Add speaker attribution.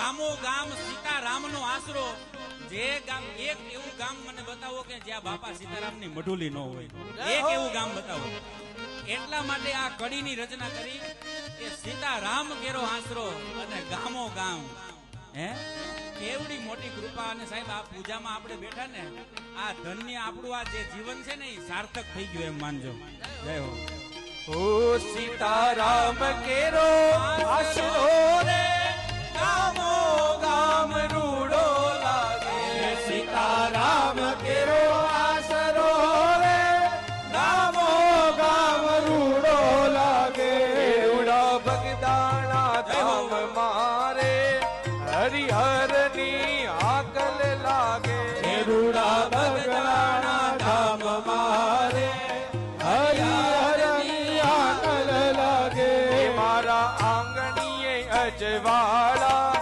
Speaker 1: ગામો ગામ સીતારામનો આશરો. જે ગામ એક એવું ગામ મને બતાવો કે જ્યાં બાપા સીતારામની મઢુલી ન હોય. એક એવું ગામ બતાવો. એટલા માટે આ કડીની રચના કરી કે સીતારામ કેરો આશરો અને ગામો ગામ. હે કેવડી મોટી કૃપા. અને સાહેબ આ પૂજામાં આપણે બેઠા ને આ ધન્ય આપણું આ જે જીવન છે ને એ સાર્થક થઈ ગયું એમ માનજો. જય હો.
Speaker 2: ઓ સીતારામ કેરો આશરો રે ગામો ગામ રૂડો લાગે. સીતારામ કેરો આશરો રે ગામો ગામ રૂડો લાગે. રૂડા બગદાણા ધામ મારે હરિહરની આકલ લાગે. રૂડા બગદાણા ધામ મારે હરિહરની આકલ લાગે. મારા આંગણીએ અજવાળા